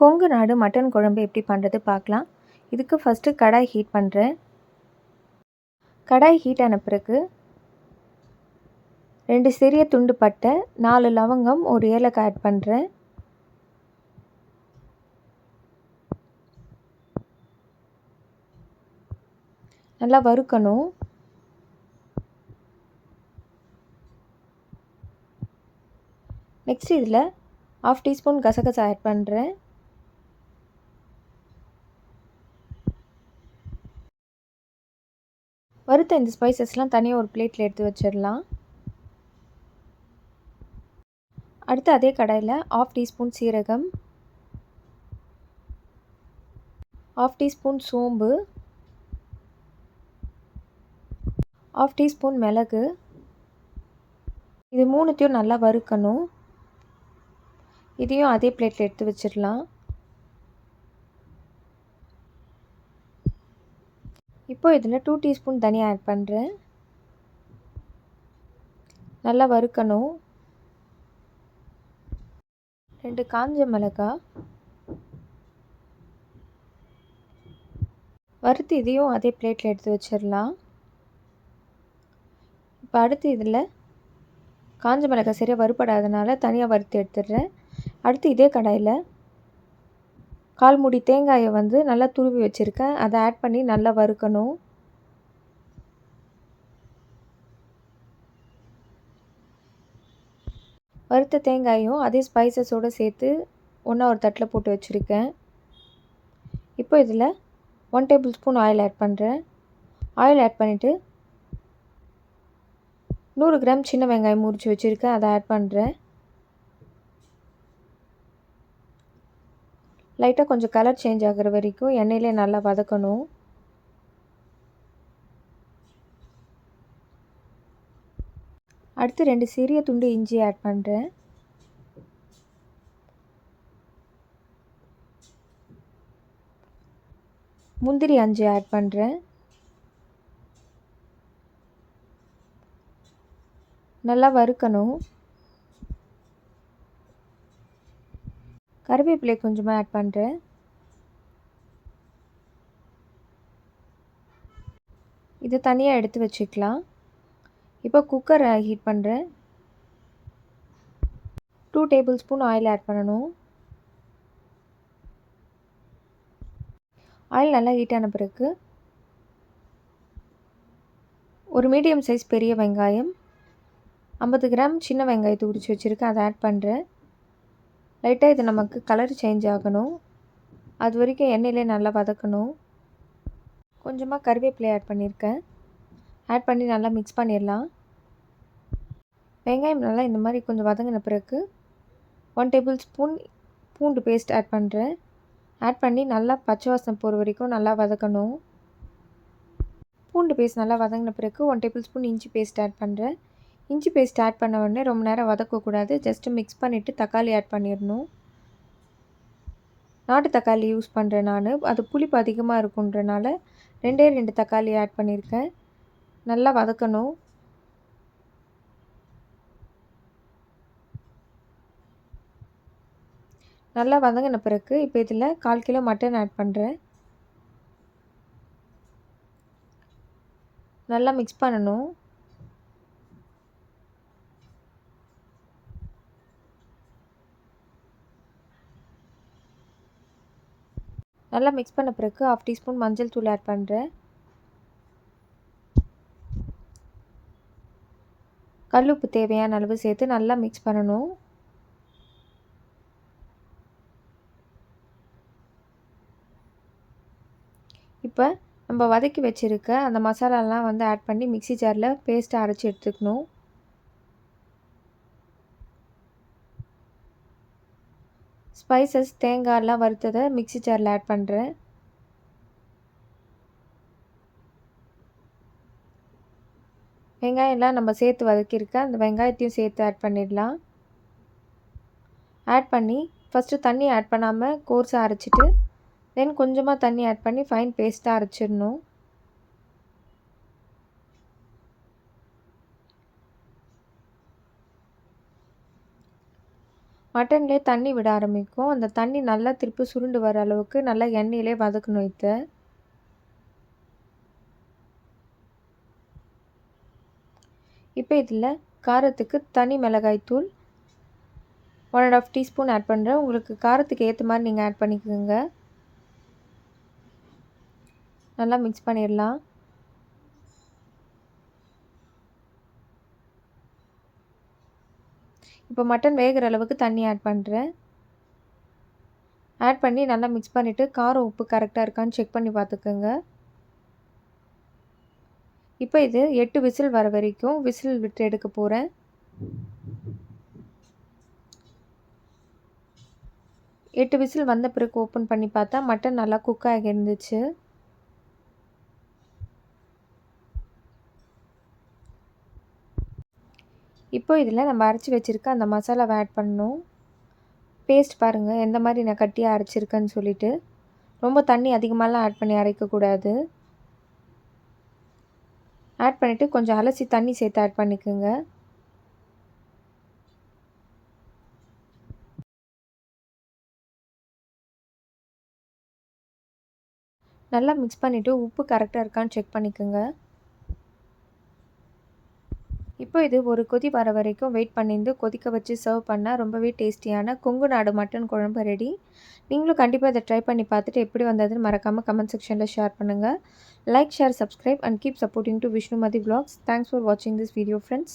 கொங்கு நாடு மட்டன் குழம்பு எப்படி பண்ணுறது பார்க்கலாம். இதுக்கு ஃபஸ்ட்டு கடாய் ஹீட் பண்ணுறேன். கடாய் ஹீட் ஆன பிறகு 2 சிறிய துண்டு பட்டை, 4 லவங்கம், ஒரு ஏலக்காய் ஆட் பண்ணுறேன். நல்லா வறுக்கணும். நெக்ஸ்ட் இதில் 1/2 டீஸ்பூன் கசகசா ஆட் பண்ணுறேன். வறுத்த இந்த ஸ்பைசஸ்லாம் தனியாக ஒரு பிளேட்டில் எடுத்து வச்சிடலாம். அடுத்து அதே கடாயில் 1/2 டீஸ்பூன் சீரகம், 1/2 டீஸ்பூன் சோம்பு, 1/2 டீஸ்பூன் மிளகு, இது மூணுத்தையும் நல்லா வறுக்கணும். இதையும் அதே பிளேட்டில் எடுத்து வச்சிடலாம். இப்போ இதில் 2 டீஸ்பூன் தனியா ஆட் பண்ணுறேன். நல்லா வறுக்கணும். 2 காஞ்ச மிளகாய் வறுத்து இதையும் அதே பிளேட்டில் எடுத்து வச்சிடலாம். இப்போ அடுத்து இதில் காஞ்ச மிளகாய் சரியாக வறுபடாதனால தனியாக வறுத்து எடுத்துடுறேன். அடுத்து இதே கடாயில் 1/4 மூடி தேங்காயை நல்லா துருவி வச்சுருக்கேன். அதை ஆட் பண்ணி நல்லா வறுக்கணும். வறுத்த தேங்காயும் அதே ஸ்பைசஸோடு சேர்த்து ஒன்றா ஒரு தட்டில் போட்டு வச்சுருக்கேன். இப்போ இதில் 1 டேபிள் ஸ்பூன் ஆயில் ஆட் பண்ணுறேன். ஆயில் ஆட் பண்ணிவிட்டு 100 கிராம் சின்ன வெங்காயம் முறித்து வச்சுருக்கேன். அதை ஆட் பண்ணுறேன். லைட்டாக கொஞ்சம் கலர் சேஞ்ச் ஆகிற வரைக்கும் எண்ணெயிலே நல்லா வதக்கணும். அடுத்து 2 சிறிய துண்டு இஞ்சி ஆட் பண்ணுறேன். முந்திரி 5 ஆட் பண்ணுறேன். நல்லா வறுக்கணும். கறிவேப்பிலை கொஞ்சமாக ஆட் பண்ணுறேன். இதை தனியாக எடுத்து வச்சுக்கலாம். இப்போ குக்கரை ஹீட் பண்ணுறேன். 2 டேபிள் ஸ்பூன் ஆயில் ஆட் பண்ணணும். ஆயில் நல்லா ஹீட் ஆன பிறகு ஒரு மீடியம் சைஸ் பெரிய வெங்காயம், 50 கிராம் சின்ன வெங்காயத்தை உரித்து வச்சுருக்கேன். அதை ஆட் பண்ணுறேன். லைட்டாக இது நமக்கு கலர் சேஞ்ச் ஆகணும். அது வரைக்கும் எண்ணெயிலே நல்லா வதக்கணும். கொஞ்சமாக கறிவேப்பிலை ஆட் பண்ணியிருக்கேன். ஆட் பண்ணி நல்லா மிக்ஸ் பண்ணிடலாம். வெங்காயம் நல்லா இந்த மாதிரி கொஞ்சம் வதங்கின பிறகு 1 டேபிள் ஸ்பூன் பூண்டு பேஸ்ட் ஆட் பண்ணுறேன். ஆட் பண்ணி நல்லா பச்சை வாசனை போகிற வரைக்கும் நல்லா வதக்கணும். பூண்டு பேஸ்ட் நல்லா வதங்கின பிறகு 1 டேபிள் ஸ்பூன் இஞ்சி பேஸ்ட் ஆட் பண்ணுறேன். இஞ்சி பேஸ்ட் ஆட் பண்ண உடனே ரொம்ப நேரம் வதக்கக்கூடாது. ஜஸ்ட்டு மிக்ஸ் பண்ணிவிட்டு தக்காளி ஆட் பண்ணிடணும். நாட்டு தக்காளி யூஸ் பண்ணுறேன் நான். அது புளிப்பு அதிகமாக இருக்குன்றனால 2 தக்காளி ஆட் பண்ணியிருக்கேன். நல்லா வதக்கணும். நல்லா வதங்கின பிறகு இப்போ இதில் 1/4 கிலோ மட்டன் ஆட் பண்ணுறேன். நல்லா மிக்ஸ் பண்ணணும். நல்லா மிக்ஸ் பண்ண பிறகு 1/2 டீஸ்பூன் மஞ்சள் தூள் ஆட் பண்ணுறேன். கல்லுப்பு தேவையான அளவு சேர்த்து நல்லா மிக்ஸ் பண்ணணும். இப்போ நம்ம வதக்கி வச்சுருக்க அந்த மசாலாலாம் ஆட் பண்ணி மிக்ஸி ஜாரில் பேஸ்ட்டாக அரைச்சி எடுத்துக்கணும். ஸ்பைசஸ் தேங்காயெல்லாம் வறுத்ததை மிக்ஸி ஜாரில் ஆட் பண்ணுறேன். வெங்காயம்லாம் நம்ம சேர்த்து வதக்கியிருக்க அந்த வெங்காயத்தையும் சேர்த்து ஆட் பண்ணிடலாம். ஆட் பண்ணி ஃபஸ்ட்டு தண்ணி ஆட் பண்ணாமல் கோர்ஸாக அரைச்சிட்டு தென் கொஞ்சமாக தண்ணி ஆட் பண்ணி ஃபைன் பேஸ்ட்டாக அரைச்சிடணும். மட்டன்லேயே தண்ணி விட ஆரம்பிக்கும். அந்த தண்ணி நல்லா திருப்பி சுருண்டு வர அளவுக்கு நல்லா எண்ணெயிலே வதக்கணும் இதை. இப்போ இதில் காரத்துக்கு தனி மிளகாய்த்தூள் 1½ டீஸ்பூன் ஆட் பண்ணுறேன். உங்களுக்கு காரத்துக்கு ஏற்ற மாதிரி நீங்கள் ஆட் பண்ணிக்கோங்க. நல்லா மிக்ஸ் பண்ணிடலாம். இப்போ மட்டன் வேகிற அளவுக்கு தண்ணி ஆட் பண்ணுறேன். ஆட் பண்ணி நல்லா மிக்ஸ் பண்ணிவிட்டு காரம் உப்பு கரெக்டாக இருக்கான்னு செக் பண்ணி பார்த்துக்கோங்க. இப்போ இது 8 விசில் வர வரைக்கும் விசில் விட்டு எடுக்க போகிறேன். 8 விசில் வந்த பிறகு ஓப்பன் பண்ணி பார்த்தா மட்டன் நல்லா குக் ஆகி இருந்துச்சு. இப்போ இதில் நம்ம அரைச்சி வச்சுருக்க அந்த மசாலாவை ஆட் பண்ணணும். பேஸ்ட் பாருங்கள் எந்த மாதிரி நான் கட்டியாக அரைச்சிருக்கேன்னு சொல்லிவிட்டு. ரொம்ப தண்ணி அதிகமாகலாம் ஆட் பண்ணி அரைக்கக்கூடாது. ஆட் பண்ணிவிட்டு கொஞ்சம் அலசி தண்ணி சேர்த்து ஆட் பண்ணிக்கோங்க. நல்லா மிக்ஸ் பண்ணிவிட்டு உப்பு கரெக்டாக இருக்கான்னு செக் பண்ணிக்கோங்க. இப்போ இது ஒரு கொதி வர வரைக்கும் வெயிட் பண்ணிட்டு கொதிக்க வச்சு சர்வ் பண்ணால் ரொம்பவே டேஸ்டியான கொங்கு நாடு மட்டன் குழம்பு ரெடி. நீங்களும் கண்டிப்பாக இதை ட்ரை பண்ணி பார்த்துட்டு எப்படி வந்ததுன்னு மறக்காமல் கமெண்ட் செக்ஷனில் ஷேர் பண்ணுங்கள். Like, share, subscribe and keep supporting to Vishnumathi vlogs. Thanks for watching this video, friends.